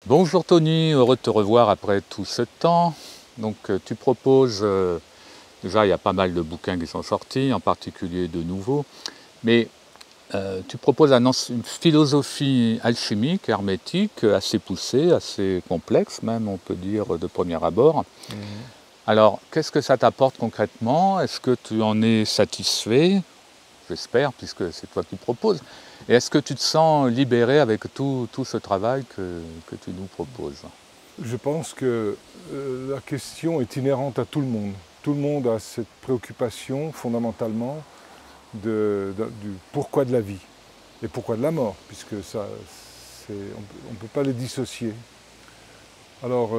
Bonjour Tony, heureux de te revoir après tout ce temps. Tu proposes, déjà il y a pas mal de bouquins qui sont sortis, en particulier de nouveaux, mais tu proposes une philosophie alchimique, hermétique, assez poussée, assez complexe même, on peut dire, de premier abord. Mhm. Alors, qu'est-ce que ça t'apporte concrètement? Est-ce que tu en es satisfait? J'espère, puisque c'est toi qui proposes. Et est-ce que tu te sens libéré avec tout ce travail que tu nous proposes? Je pense que la question est inhérente à tout le monde. Tout le monde a cette préoccupation fondamentalement du pourquoi de la vie et pourquoi de la mort, puisque on ne peut pas les dissocier. Alors,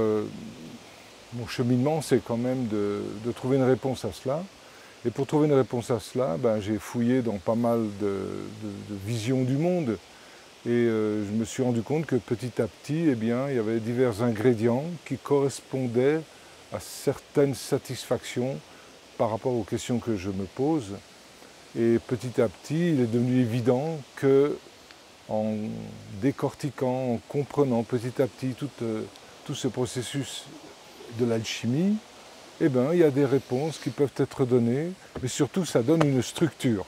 mon cheminement, c'est quand même de trouver une réponse à cela. Et pour trouver une réponse à cela, j'ai fouillé dans pas mal de visions du monde. Et je me suis rendu compte que petit à petit, eh bien, il y avait divers ingrédients qui correspondaient à certaines satisfactions par rapport aux questions que je me pose. Et petit à petit, il est devenu évident que, en décortiquant, en comprenant petit à petit tout ce processus de l'alchimie, eh bien, il y a des réponses qui peuvent être données, mais surtout ça donne une structure.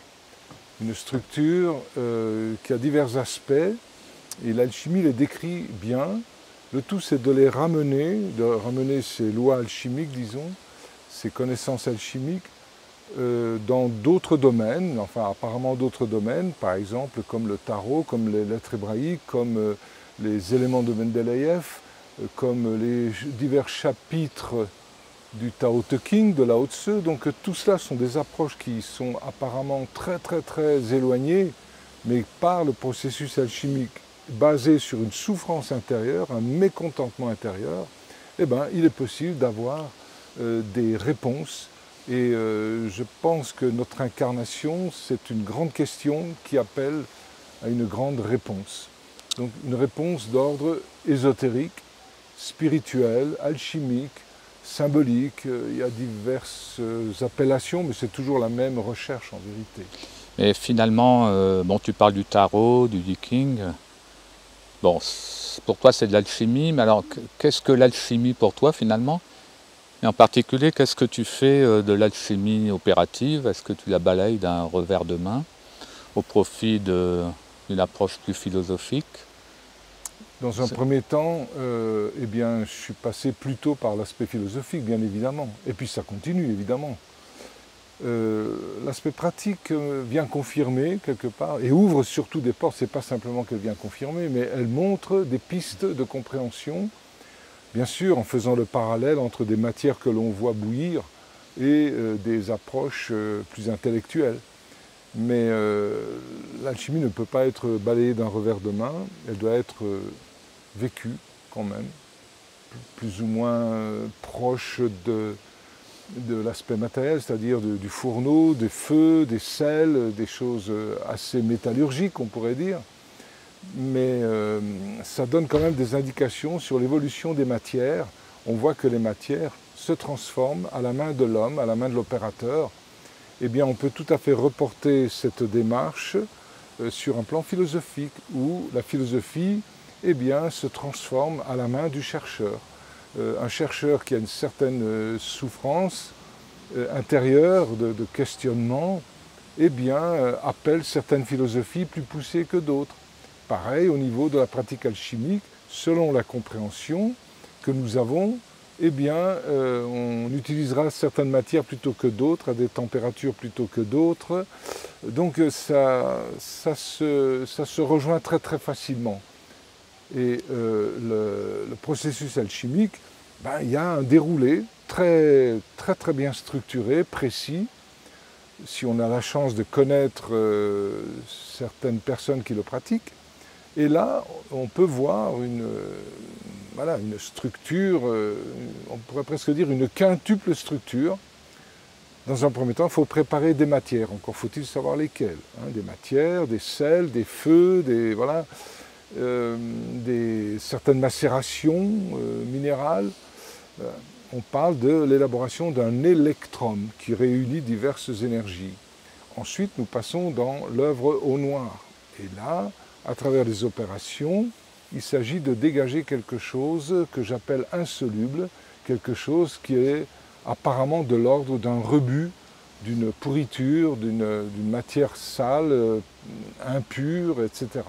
Une structure qui a divers aspects. Et l'alchimie les décrit bien. Le tout, c'est de ramener ces lois alchimiques, disons, ces connaissances alchimiques, dans d'autres domaines, enfin apparemment d'autres domaines, par exemple comme le tarot, comme les lettres hébraïques, comme les éléments de Mendeleïev, comme les divers chapitres du Tao Te Ching, de Lao Tse. Donc tout cela sont des approches qui sont apparemment très éloignées, mais par le processus alchimique basé sur une souffrance intérieure, un mécontentement intérieur, eh ben, il est possible d'avoir des réponses. Et je pense que notre incarnation, c'est une grande question qui appelle à une grande réponse. Donc une réponse d'ordre ésotérique, spirituel, alchimique, symbolique. Il y a diverses appellations, mais c'est toujours la même recherche en vérité. Et finalement, tu parles du tarot, du viking. Bon, pour toi c'est de l'alchimie, mais alors qu'est-ce que l'alchimie pour toi finalement? Et en particulier, qu'est-ce que tu fais de l'alchimie opérative? Est-ce que tu la balayes d'un revers de main au profit d'une approche plus philosophique? Dans un premier temps, eh bien, je suis passé plutôt par l'aspect philosophique, bien évidemment. Et puis ça continue, évidemment. L'aspect pratique vient confirmer quelque part et ouvre surtout des portes. C'est pas simplement qu'elle vient confirmer, mais elle montre des pistes de compréhension, bien sûr en faisant le parallèle entre des matières que l'on voit bouillir et des approches plus intellectuelles. Mais l'alchimie ne peut pas être balayée d'un revers de main, elle doit être vécue quand même, plus ou moins proche de l'aspect matériel, c'est-à-dire du fourneau, des feux, des sels, des choses assez métallurgiques, on pourrait dire. Mais ça donne quand même des indications sur l'évolution des matières. On voit que les matières se transforment à la main de l'homme, à la main de l'opérateur. Eh bien, on peut tout à fait reporter cette démarche sur un plan philosophique, où la philosophie, eh bien, se transforme à la main du chercheur. Un chercheur qui a une certaine souffrance intérieure de questionnement, eh bien, appelle certaines philosophies plus poussées que d'autres. Pareil au niveau de la pratique alchimique, selon la compréhension que nous avons, eh bien, on utilisera certaines matières plutôt que d'autres, à des températures plutôt que d'autres. Donc ça se rejoint très facilement. Et le processus alchimique, il y a un déroulé très bien structuré, précis. Si on a la chance de connaître certaines personnes qui le pratiquent. Et là, on peut voir une structure, on pourrait presque dire une quintuple structure. Dans un premier temps, il faut préparer des matières, encore faut-il savoir lesquelles. Des matières, des sels, des feux, certaines macérations minérales. On parle de l'élaboration d'un électrum qui réunit diverses énergies. Ensuite, nous passons dans l'œuvre au noir. Et là, à travers les opérations, il s'agit de dégager quelque chose que j'appelle insoluble, quelque chose qui est apparemment de l'ordre d'un rebut, d'une pourriture, d'une matière sale, impure, etc.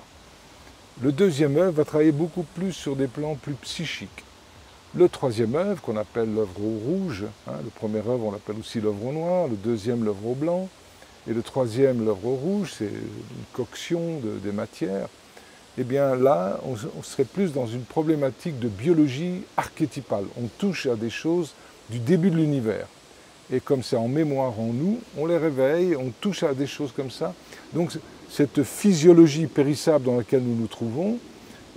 Le deuxième œuvre va travailler beaucoup plus sur des plans plus psychiques. Le troisième œuvre, qu'on appelle l'œuvre au rouge, le premier œuvre on l'appelle aussi l'œuvre au noir, le deuxième l'œuvre au blanc, et le troisième l'œuvre au rouge, c'est une coction des matières. Eh bien là, on serait plus dans une problématique de biologie archétypale. On touche à des choses du début de l'univers. Et comme c'est en mémoire en nous, on les réveille, on touche à des choses comme ça. Donc cette physiologie périssable dans laquelle nous nous trouvons,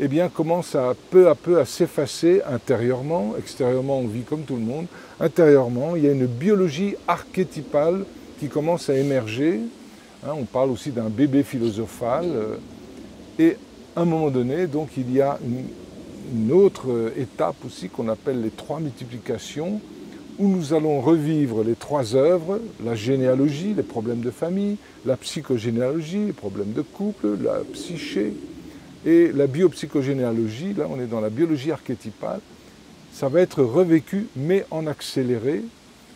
eh bien, commence à peu à s'effacer intérieurement. Extérieurement, on vit comme tout le monde. Intérieurement, il y a une biologie archétypale qui commence à émerger. On parle aussi d'un bébé philosophal. Et à un moment donné, donc, il y a une autre étape aussi qu'on appelle les trois multiplications, où nous allons revivre les trois œuvres, la généalogie, les problèmes de famille, la psychogénéalogie, les problèmes de couple, la psyché, et la biopsychogénéalogie, là on est dans la biologie archétypale, ça va être revécu mais en accéléré,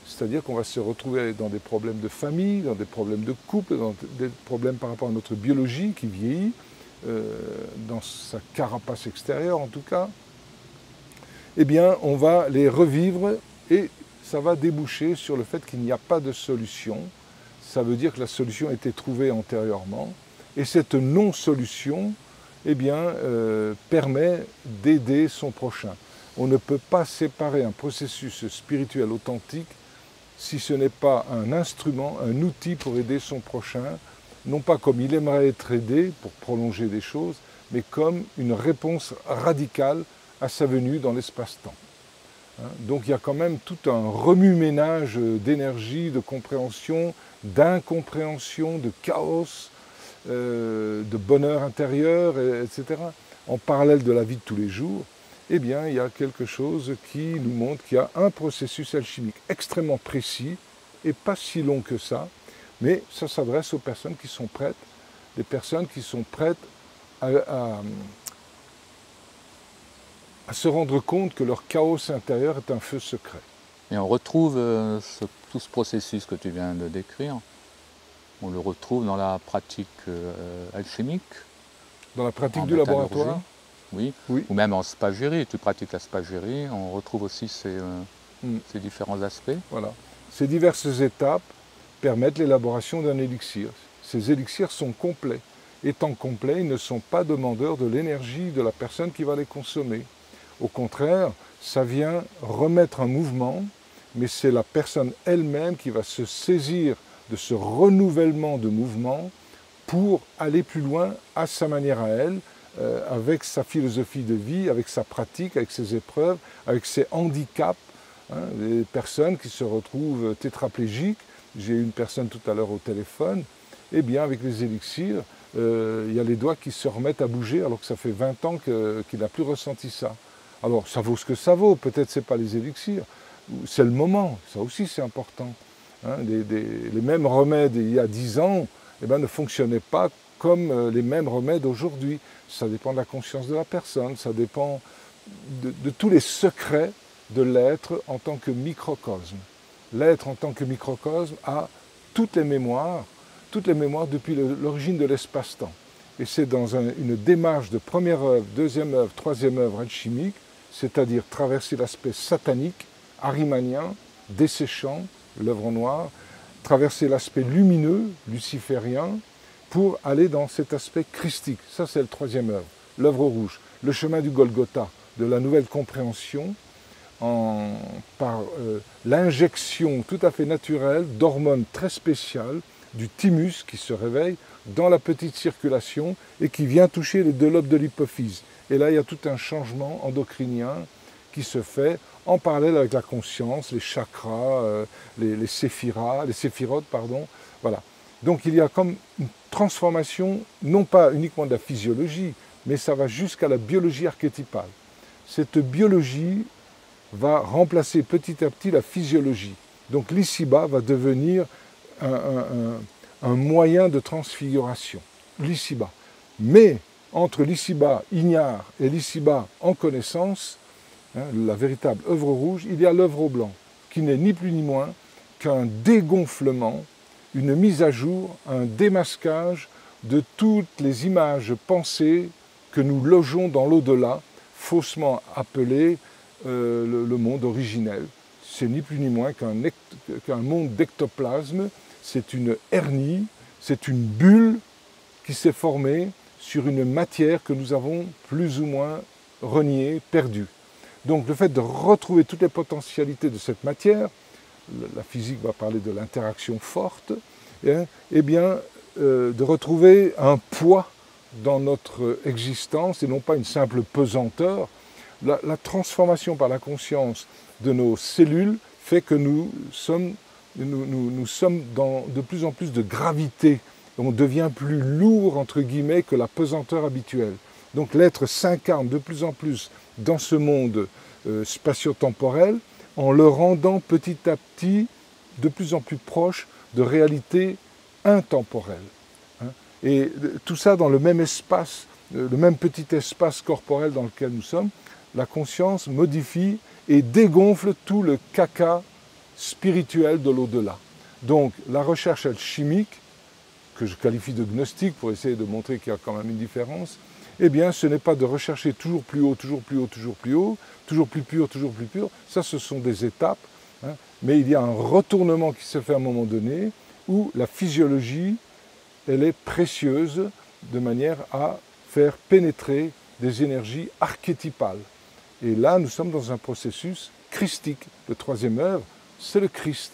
c'est-à-dire qu'on va se retrouver dans des problèmes de famille, dans des problèmes de couple, dans des problèmes par rapport à notre biologie qui vieillit, dans sa carapace extérieure en tout cas. Eh bien on va les revivre et ça va déboucher sur le fait qu'il n'y a pas de solution. Ça veut dire que la solution a été trouvée antérieurement et cette non-solution, eh bien, permet d'aider son prochain. On ne peut pas séparer un processus spirituel authentique si ce n'est pas un instrument, un outil pour aider son prochain, non pas comme il aimerait être aidé pour prolonger des choses, mais comme une réponse radicale à sa venue dans l'espace-temps. Donc il y a quand même tout un remue-ménage d'énergie, de compréhension, d'incompréhension, de chaos, de bonheur intérieur, etc. En parallèle de la vie de tous les jours, eh bien, il y a quelque chose qui nous montre qu'il y a un processus alchimique extrêmement précis et pas si long que ça, mais ça s'adresse aux personnes qui sont prêtes, des personnes qui sont prêtes à se rendre compte que leur chaos intérieur est un feu secret. Et on retrouve tout ce processus que tu viens de décrire, on le retrouve dans la pratique alchimique. Dans la pratique du laboratoire? Oui. Ou même en spagyrie, tu pratiques la spagyrie, on retrouve aussi ces différents aspects. Voilà. Ces diverses étapes permettent l'élaboration d'un élixir. Ces élixirs sont complets. Étant complets, ils ne sont pas demandeurs de l'énergie de la personne qui va les consommer. Au contraire, ça vient remettre un mouvement, mais c'est la personne elle-même qui va se saisir de ce renouvellement de mouvement pour aller plus loin à sa manière à elle, avec sa philosophie de vie, avec sa pratique, avec ses épreuves, avec ses handicaps. Les personnes qui se retrouvent tétraplégiques, j'ai eu une personne tout à l'heure au téléphone, eh bien avec les élixirs, il y a les doigts qui se remettent à bouger alors que ça fait 20 ans qu'il n'a plus ressenti ça. Alors ça vaut ce que ça vaut, peut-être ce n'est pas les élixirs, c'est le moment, ça aussi c'est important. Les mêmes remèdes il y a 10 ans eh ben, ne fonctionnaient pas comme les mêmes remèdes aujourd'hui. Ça dépend de la conscience de la personne, ça dépend de tous les secrets de l'être en tant que microcosme. L'être en tant que microcosme a toutes les mémoires depuis l'origine de l'espace-temps. Et c'est dans une démarche de première œuvre, deuxième œuvre, troisième œuvre alchimique, c'est-à-dire traverser l'aspect satanique, arimanien, desséchant, l'œuvre noire, traverser l'aspect lumineux, luciférien, pour aller dans cet aspect christique. Ça, c'est le troisième œuvre, l'œuvre rouge, le chemin du Golgotha, de la nouvelle compréhension, par l'injection tout à fait naturelle d'hormones très spéciales, du thymus qui se réveille dans la petite circulation et qui vient toucher les deux lobes de l'hypophyse. Et là, il y a tout un changement endocrinien qui se fait en parallèle avec la conscience, les chakras, les séphirotes, pardon. Voilà. Donc il y a comme une transformation, non pas uniquement de la physiologie, mais ça va jusqu'à la biologie archétypale. Cette biologie va remplacer petit à petit la physiologie. Donc l'ici-bas va devenir un moyen de transfiguration, l'ici-bas. Mais entre l'ici-bas ignare et l'ici-bas en connaissance, la véritable œuvre rouge, il y a l'œuvre blanc, qui n'est ni plus ni moins qu'un dégonflement, une mise à jour, un démasquage de toutes les images pensées que nous logeons dans l'au-delà, faussement appelé le monde originel. C'est ni plus ni moins qu'un monde d'ectoplasme, c'est une hernie, c'est une bulle qui s'est formée sur une matière que nous avons plus ou moins reniée, perdue. Donc le fait de retrouver toutes les potentialités de cette matière, la physique va parler de l'interaction forte, eh bien, de retrouver un poids dans notre existence et non pas une simple pesanteur. La transformation par la conscience de nos cellules fait que nous sommes dans de plus en plus de gravité. On devient plus lourd, entre guillemets, que la pesanteur habituelle. Donc l'être s'incarne de plus en plus dans ce monde spatio-temporel en le rendant petit à petit de plus en plus proche de réalités intemporelles. Et tout ça dans le même espace, le même petit espace corporel dans lequel nous sommes, la conscience modifie et dégonfle tout le caca spirituel de l'au-delà. Donc la recherche alchimique, que je qualifie de gnostique pour essayer de montrer qu'il y a quand même une différence, eh bien ce n'est pas de rechercher toujours plus haut, toujours plus haut, toujours plus haut, toujours plus pur, ça ce sont des étapes, mais il y a un retournement qui se fait à un moment donné où la physiologie, elle est précieuse de manière à faire pénétrer des énergies archétypales. Et là, nous sommes dans un processus christique. Le troisième œuvre, c'est le Christ.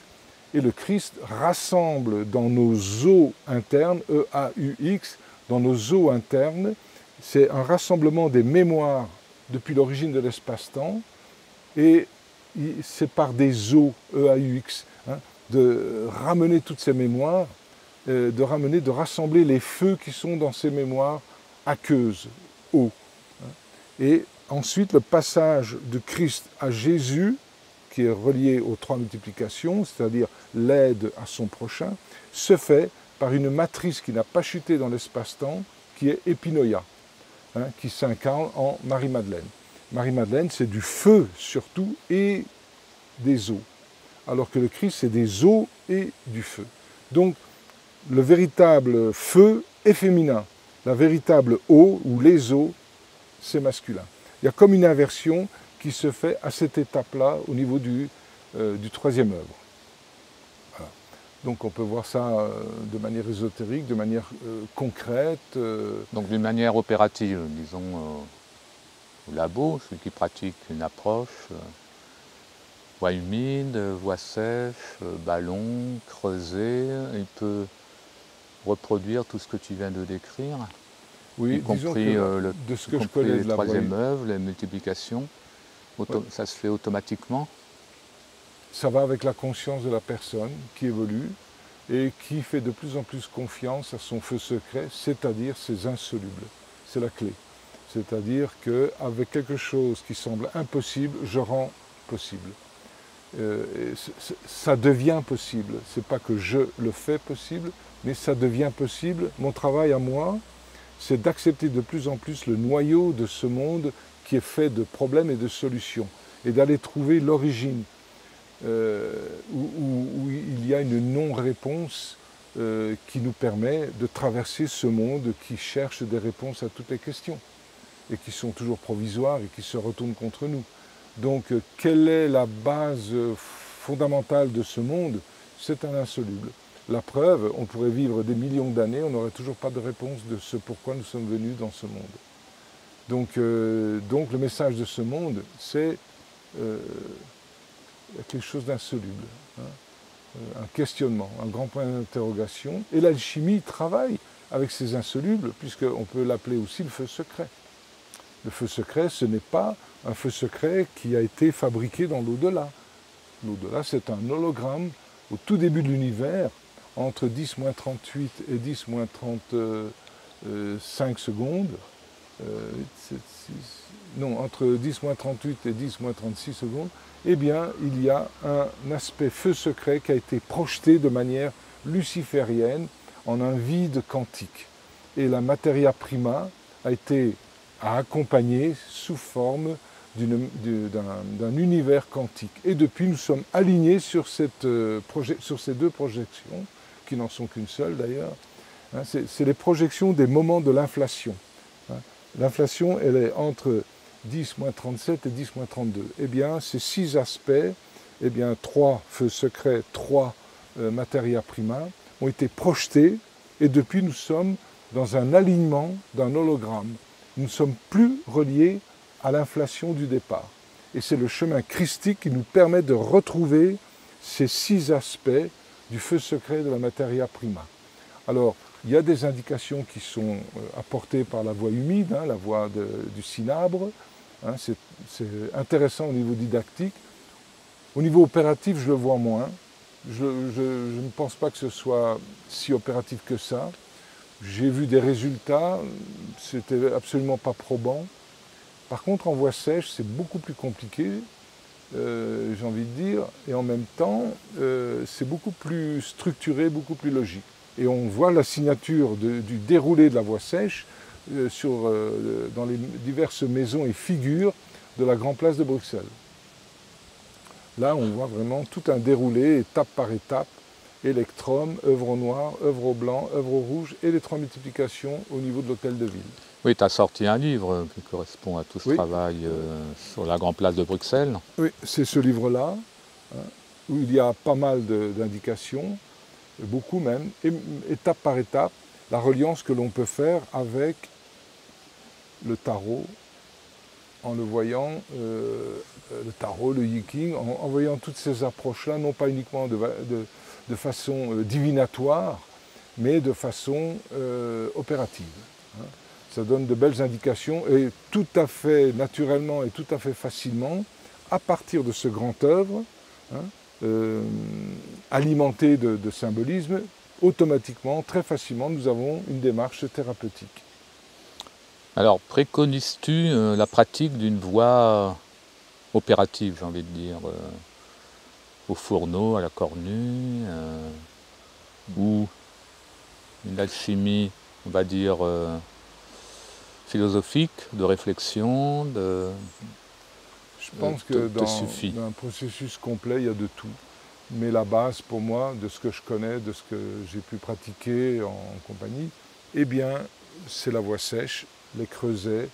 Et le Christ rassemble dans nos os internes, E-A-U-X, dans nos os internes, c'est un rassemblement des mémoires depuis l'origine de l'espace-temps, et c'est par des os, E-A-U-X, de ramener toutes ces mémoires, de rassembler les feux qui sont dans ces mémoires aqueuses, eau. Et ensuite, le passage de Christ à Jésus, qui est relié aux trois multiplications, c'est-à-dire l'aide à son prochain, se fait par une matrice qui n'a pas chuté dans l'espace-temps, qui est Epinoïa, qui s'incarne en Marie-Madeleine. Marie-Madeleine, c'est du feu surtout et des eaux, alors que le Christ, c'est des eaux et du feu. Donc, le véritable feu est féminin, la véritable eau, ou les eaux, c'est masculin. Il y a comme une inversion qui se fait à cette étape-là au niveau du troisième œuvre. Voilà. Donc on peut voir ça de manière ésotérique, de manière concrète. Donc d'une manière opérative, disons, au labo, celui qui pratique une approche, voie humide, voie sèche, ballon, creuser, il peut reproduire tout ce que tu viens de décrire. Oui, y compris, de ce que je connais de la troisième œuvre, les multiplications, ça se fait automatiquement. Ça va avec la conscience de la personne qui évolue et qui fait de plus en plus confiance à son feu secret, c'est-à-dire ses insolubles. C'est la clé. C'est-à-dire qu'avec quelque chose qui semble impossible, je rends possible. Ça devient possible. Ce n'est pas que je le fais possible, mais ça devient possible. Mon travail à moi, c'est d'accepter de plus en plus le noyau de ce monde qui est fait de problèmes et de solutions, et d'aller trouver l'origine, où il y a une non-réponse qui nous permet de traverser ce monde qui cherche des réponses à toutes les questions, et qui sont toujours provisoires et qui se retournent contre nous. Donc, quelle est la base fondamentale de ce monde? C'est un insoluble. La preuve, on pourrait vivre des millions d'années, on n'aurait toujours pas de réponse de ce pourquoi nous sommes venus dans ce monde. Donc le message de ce monde, c'est quelque chose d'insoluble, un questionnement, un grand point d'interrogation. Et l'alchimie travaille avec ces insolubles, puisqu'on peut l'appeler aussi le feu secret. Le feu secret, ce n'est pas un feu secret qui a été fabriqué dans l'au-delà. L'au-delà, c'est un hologramme au tout début de l'univers, entre 10-38 et 10-35 secondes, entre 10-38 et 10-36 secondes, eh bien, il y a un aspect feu secret qui a été projeté de manière luciférienne en un vide quantique. Et la materia prima a été accompagné sous forme d'un univers quantique. Et depuis, nous sommes alignés sur ces deux projections, qui n'en sont qu'une seule d'ailleurs. Hein, c'est les projections des moments de l'inflation. Hein. L'inflation, elle est entre 10 moins 37 et 10 moins 32. Eh bien, ces 6 aspects, eh bien, 3 feux secrets, 3 materia prima, ont été projetés, et depuis, nous sommes dans un alignement d'un hologramme. Nous ne sommes plus reliés à l'inflation du départ. Et c'est le chemin christique qui nous permet de retrouver ces 6 aspects du feu secret de la materia prima. Alors, il y a des indications qui sont apportées par la voie humide, hein, la voie du cinabre. Hein, c'est intéressant au niveau didactique. Au niveau opératif, je le vois moins. Je ne pense pas que ce soit si opératif que ça. J'ai vu des résultats, c'était absolument pas probant. Par contre, en voie sèche, c'est beaucoup plus compliqué, j'ai envie de dire, et en même temps, c'est beaucoup plus structuré, beaucoup plus logique. Et on voit la signature du déroulé de la voie sèche dans les diverses maisons et figures de la Grande Place de Bruxelles. Là, on voit vraiment tout un déroulé, étape par étape, électrum, œuvre au noir, œuvre au blanc, œuvre au rouge, et les 3 multiplications au niveau de l'hôtel de ville. Oui, tu as sorti un livre qui correspond à tout ce Oui. travail sur la Grande Place de Bruxelles. Oui, c'est ce livre-là, hein, où il y a pas mal d'indications, beaucoup même, étape par étape, la reliance que l'on peut faire avec le tarot, en le voyant, le tarot, le yiking, en voyant toutes ces approches-là, non pas uniquement de façon divinatoire, mais de façon opérative. Hein. Ça donne de belles indications, et tout à fait naturellement et tout à fait facilement, à partir de ce grand œuvre, hein, alimenté de symbolisme, automatiquement, très facilement, nous avons une démarche thérapeutique. Alors, préconises-tu la pratique d'une voie opérative, j'ai envie de dire, au fourneau, à la cornue, ou une alchimie, on va dire, philosophique, de réflexion, Je pense que te suffit. dans un processus complet, il y a de tout. Mais la base, pour moi, de ce que je connais, de ce que j'ai pu pratiquer en compagnie, eh bien, c'est la voie sèche, les creusets,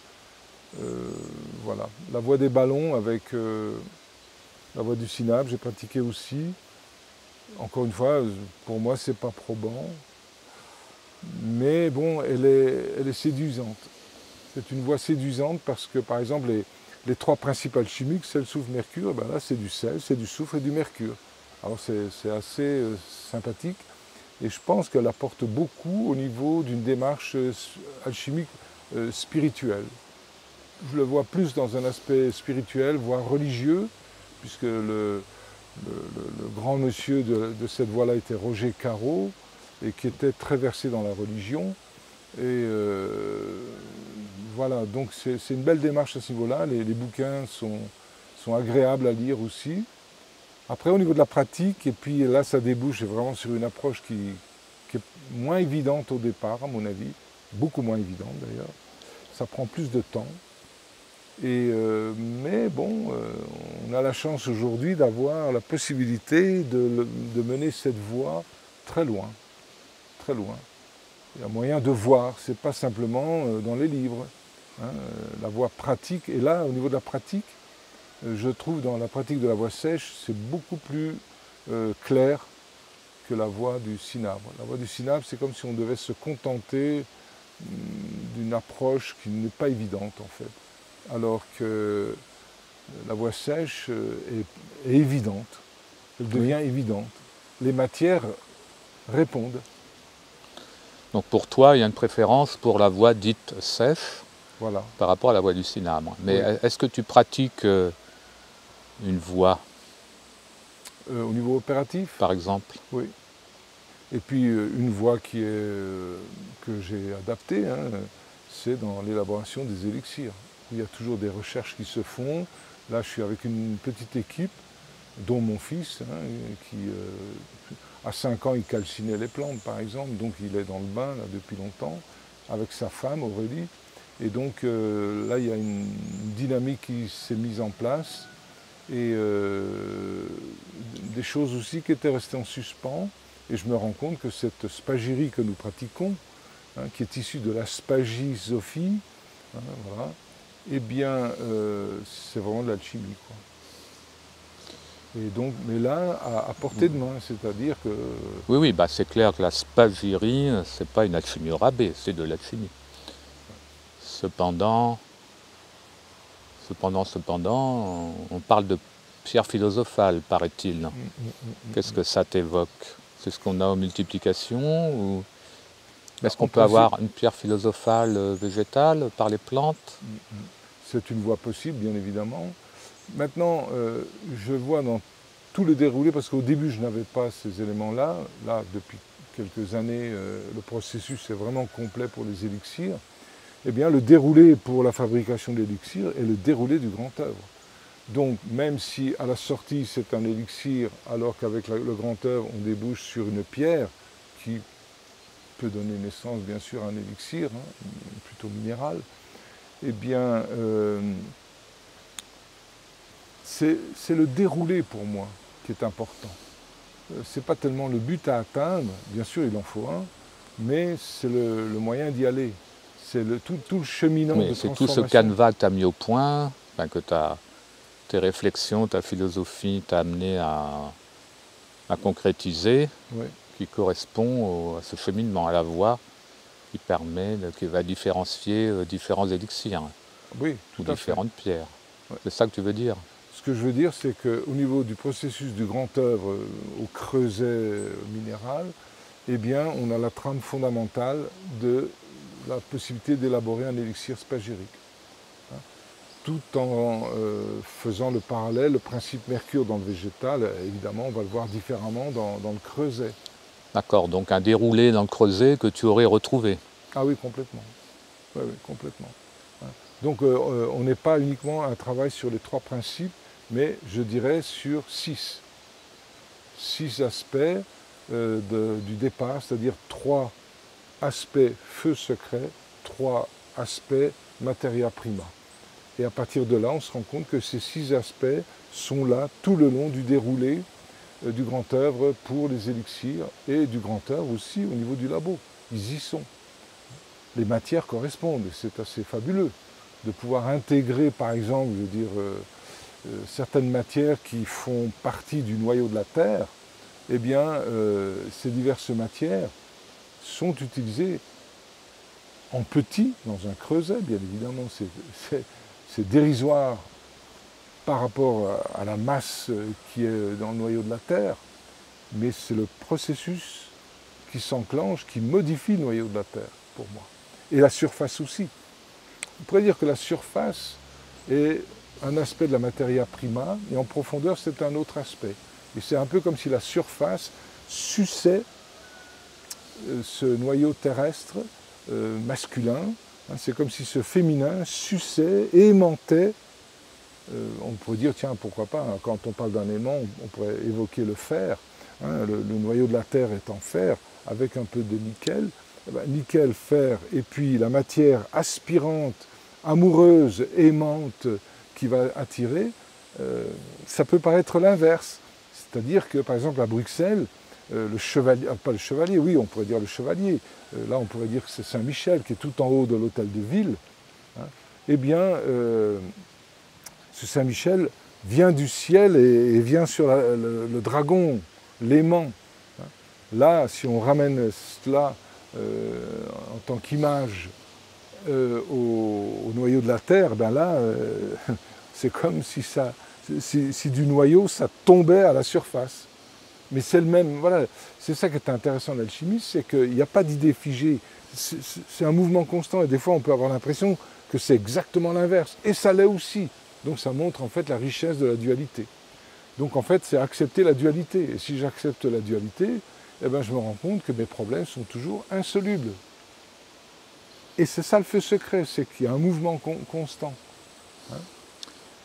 voilà. La voie des ballons avec la voie du cinabre, j'ai pratiqué aussi. Encore une fois, pour moi, c'est pas probant. Mais bon, elle est séduisante. C'est une voie séduisante parce que, par exemple, les 3 principales chimiques, sel, soufre, mercure, ben là, c'est du sel, c'est du soufre et du mercure. Alors, c'est assez sympathique. Et je pense qu'elle apporte beaucoup au niveau d'une démarche alchimique spirituelle. Je le vois plus dans un aspect spirituel, voire religieux, puisque le grand monsieur de cette voie-là était Roger Caro, et qui était très versé dans la religion. Et voilà, donc c'est une belle démarche à ce niveau-là. Les bouquins sont agréables à lire aussi. Après, au niveau de la pratique, et puis là, ça débouche vraiment sur une approche qui est moins évidente au départ, à mon avis, beaucoup moins évidente d'ailleurs. Ça prend plus de temps. Mais bon, on a la chance aujourd'hui d'avoir la possibilité de mener cette voie très loin. Très loin. Il y a moyen de voir, c'est pas simplement dans les livres. Hein, la voie pratique, et là, au niveau de la pratique, je trouve dans la pratique de la voie sèche, c'est beaucoup plus clair que la voie du cinabre. La voie du cinabre, c'est comme si on devait se contenter d'une approche qui n'est pas évidente en fait. Alors que la voie sèche est évidente, elle devient évidente. Les matières répondent. Donc pour toi, il y a une préférence pour la voie dite sèche, Voilà. par rapport à la voie du cinabre. Mais Oui. est-ce que tu pratiques une voie, Au niveau opératif, par exemple? oui. Et puis une voie que j'ai adaptée, hein, c'est dans l'élaboration des élixirs. Il y a toujours des recherches qui se font. Là, je suis avec une petite équipe, dont mon fils, hein, qui, à 5 ans, il calcinait les plantes, par exemple. Donc, il est dans le bain là, depuis longtemps, avec sa femme, Aurélie. Et donc là, il y a une dynamique qui s'est mise en place et des choses aussi qui étaient restées en suspens. Et je me rends compte que cette spagyrie que nous pratiquons, hein, qui est issue de la spagisophie, hein, voilà, eh bien, c'est vraiment de l'alchimie, quoi. Et donc, mais là, à portée de main, c'est-à-dire que... Oui, oui, bah c'est clair que la spagyrie, c'est pas une alchimie au rabais, c'est de l'alchimie. Cependant, on parle de pierre philosophale, paraît-il. Qu'est-ce que ça t'évoque? C'est ce qu'on a aux multiplications ou est-ce qu'on peut avoir une pierre philosophale végétale par les plantes? C'est une voie possible, bien évidemment. Maintenant, je vois dans tout le déroulé, parce qu'au début, je n'avais pas ces éléments-là. Là, depuis quelques années, le processus est vraiment complet pour les élixirs. Eh bien, le déroulé pour la fabrication d'élixir est le déroulé du grand œuvre. Donc, même si à la sortie, c'est un élixir, alors qu'avec le grand œuvre, on débouche sur une pierre qui peut donner naissance, bien sûr, à un élixir, hein, plutôt minéral, eh bien, c'est le déroulé pour moi qui est important. Ce n'est pas tellement le but à atteindre, bien sûr il en faut un, mais c'est le moyen d'y aller. C'est tout le cheminant de transformation. C'est tout ce canevas que tu as mis au point, enfin, que tes réflexions, ta philosophie t'a amené à concrétiser, oui, qui correspond à ce cheminement, à la voie qui va différencier différents élixirs, oui, ou différentes pierres. Ouais. C'est ça que tu veux dire? Ce que je veux dire, c'est qu'au niveau du processus du grand œuvre au creuset minéral, eh bien, on a la trame fondamentale de la possibilité d'élaborer un élixir spagyrique. Hein, tout en faisant le parallèle, le principe mercure dans le végétal, évidemment, on va le voir différemment dans le creuset. D'accord, donc un déroulé dans le creuset que tu aurais retrouvé. Ah oui, complètement. Oui, oui, complètement. Donc on n'est pas uniquement un travail sur les 3 principes, mais je dirais sur 6. 6 aspects du départ, c'est-à-dire 3 aspects feu secret, 3 aspects materia prima. Et à partir de là, on se rend compte que ces 6 aspects sont là tout le long du déroulé du grand œuvre pour les élixirs et du grand œuvre aussi au niveau du labo. Ils y sont. Les matières correspondent et c'est assez fabuleux de pouvoir intégrer, par exemple, je veux dire, certaines matières qui font partie du noyau de la Terre. Eh bien, ces diverses matières sont utilisées en petit, dans un creuset, bien évidemment, c'est dérisoire par rapport à la masse qui est dans le noyau de la Terre, mais c'est le processus qui s'enclenche, qui modifie le noyau de la Terre, pour moi. Et la surface aussi. On pourrait dire que la surface est un aspect de la materia prima, et en profondeur, c'est un autre aspect. Et c'est un peu comme si la surface suçait ce noyau terrestre masculin. C'est comme si ce féminin suçait, aimantait. On pourrait dire, tiens, pourquoi pas, hein, quand on parle d'un aimant, on pourrait évoquer le fer. Hein, le noyau de la Terre est en fer, avec un peu de nickel. Eh ben, nickel, fer, et puis la matière aspirante, amoureuse, aimante, qui va attirer, ça peut paraître l'inverse. C'est-à-dire que, par exemple, à Bruxelles, le chevalier, pas le chevalier, oui, on pourrait dire le chevalier, là on pourrait dire que c'est Saint-Michel qui est tout en haut de l'hôtel de ville, hein, eh bien, ce Saint-Michel vient du ciel et vient sur le dragon, l'aimant. Hein. Là, si on ramène cela en tant qu'image au noyau de la Terre, ben là, c'est comme si du noyau, ça tombait à la surface. Mais c'est le même, voilà, c'est ça qui est intéressant de l'alchimie, c'est qu'il n'y a pas d'idée figée. C'est un mouvement constant et des fois on peut avoir l'impression que c'est exactement l'inverse. Et ça l'est aussi. Donc ça montre en fait la richesse de la dualité. Donc en fait c'est accepter la dualité. Et si j'accepte la dualité, eh ben, je me rends compte que mes problèmes sont toujours insolubles. Et c'est ça le feu secret, c'est qu'il y a un mouvement constant. Hein.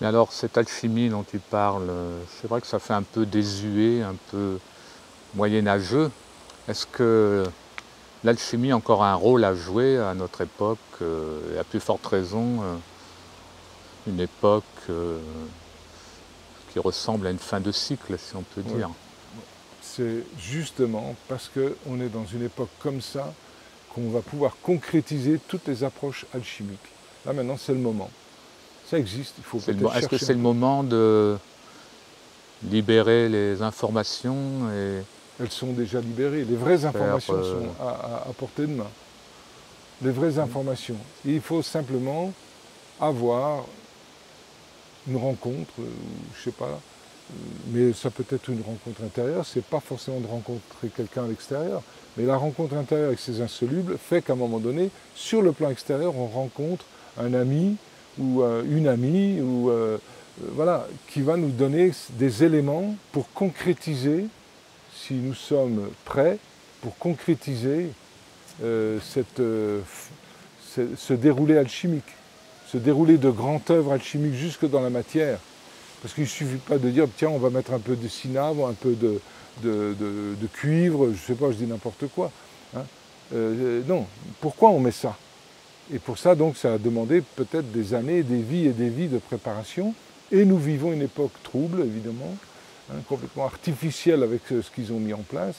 Mais alors, cette alchimie dont tu parles, c'est vrai que ça fait un peu désuet, un peu moyenâgeux. Est-ce que l'alchimie a encore un rôle à jouer à notre époque, et à plus forte raison, une époque qui ressemble à une fin de cycle, si on peut dire. C'est justement parce qu'on est dans une époque comme ça qu'on va pouvoir concrétiser toutes les approches alchimiques. Là maintenant c'est le moment. Ça existe, il faut peut-être chercher. Est-ce que c'est le moment de libérer les informations et Elles sont déjà libérées. Les vraies informations sont à portée de main. Les vraies informations. Et il faut simplement avoir une rencontre, je sais pas, mais ça peut être une rencontre intérieure, c'est pas forcément de rencontrer quelqu'un à l'extérieur, mais la rencontre intérieure avec ces insolubles fait qu'à un moment donné, sur le plan extérieur, on rencontre un ami ou une amie, ou voilà, qui va nous donner des éléments pour concrétiser, si nous sommes prêts, pour concrétiser ce déroulé alchimique, ce déroulé de grande œuvre alchimique jusque dans la matière. Parce qu'il ne suffit pas de dire, tiens, on va mettre un peu de cinabre, un peu de cuivre, je ne sais pas, je dis n'importe quoi. Hein. Non, pourquoi on met ça? Et pour ça, donc, ça a demandé peut-être des années, des vies et des vies de préparation. Et nous vivons une époque trouble, évidemment, hein, complètement artificielle avec ce qu'ils ont mis en place.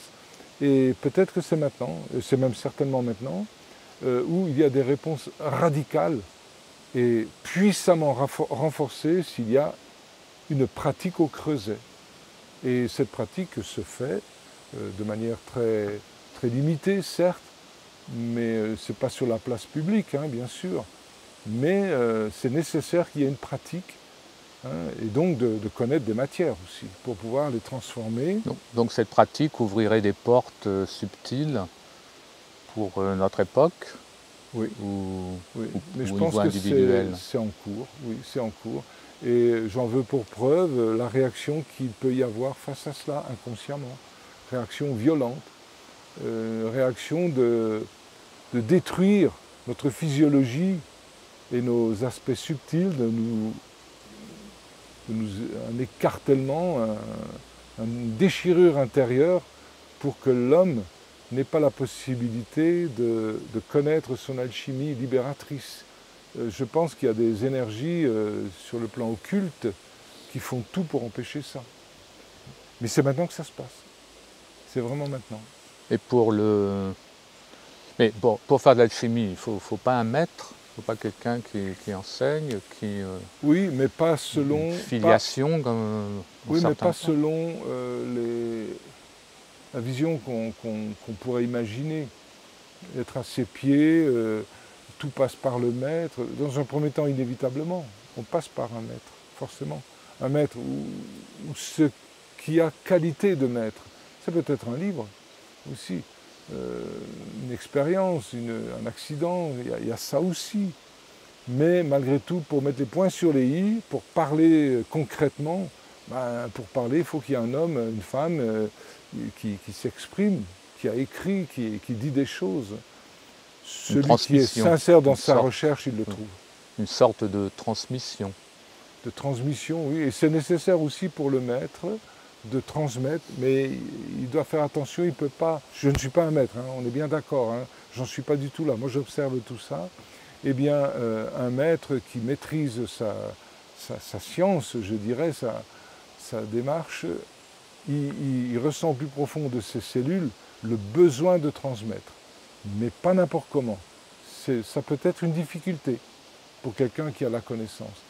Et peut-être que c'est maintenant, c'est même certainement maintenant, où il y a des réponses radicales et puissamment renforcées s'il y a une pratique au creuset. Et cette pratique se fait de manière très, très limitée, certes, mais ce n'est pas sur la place publique, hein, bien sûr. Mais c'est nécessaire qu'il y ait une pratique, hein, et donc de connaître des matières aussi, pour pouvoir les transformer. Donc cette pratique ouvrirait des portes subtiles pour notre époque, oui. Mais je pense que c'est en cours, oui, c'est en cours. Et j'en veux pour preuve la réaction qu'il peut y avoir face à cela inconsciemment. Réaction violente, réaction de détruire notre physiologie et nos aspects subtils, un écartèlement, une déchirure intérieure pour que l'homme n'ait pas la possibilité de connaître son alchimie libératrice. Je pense qu'il y a des énergies sur le plan occulte qui font tout pour empêcher ça. Mais c'est maintenant que ça se passe. C'est vraiment maintenant. Et pour faire de l'alchimie, il ne faut pas un maître, il ne faut pas quelqu'un qui enseigne, oui, mais pas selon... Une filiation, oui, mais pas selon la vision qu'on pourrait imaginer. Être à ses pieds, tout passe par le maître. Dans un premier temps, inévitablement, on passe par un maître, forcément. Un maître ou ce qui a qualité de maître. Ça peut être un livre aussi, une expérience, un accident, il y a ça aussi. Mais malgré tout, pour mettre les points sur les i, pour parler concrètement, pour parler, il faut qu'il y ait un homme, une femme qui s'exprime, qui a écrit, qui dit des choses. Celui qui est sincère dans sa recherche, il le trouve. Une sorte de transmission. De transmission, oui. Et c'est nécessaire aussi pour le maître de transmettre, mais il doit faire attention, il ne peut pas... Je ne suis pas un maître, hein, on est bien d'accord, hein, j'en suis pas du tout là. Moi, j'observe tout ça. Eh bien, un maître qui maîtrise sa science, je dirais, sa démarche, il ressent au plus profond de ses cellules le besoin de transmettre. Mais pas n'importe comment. Ça peut être une difficulté pour quelqu'un qui a la connaissance.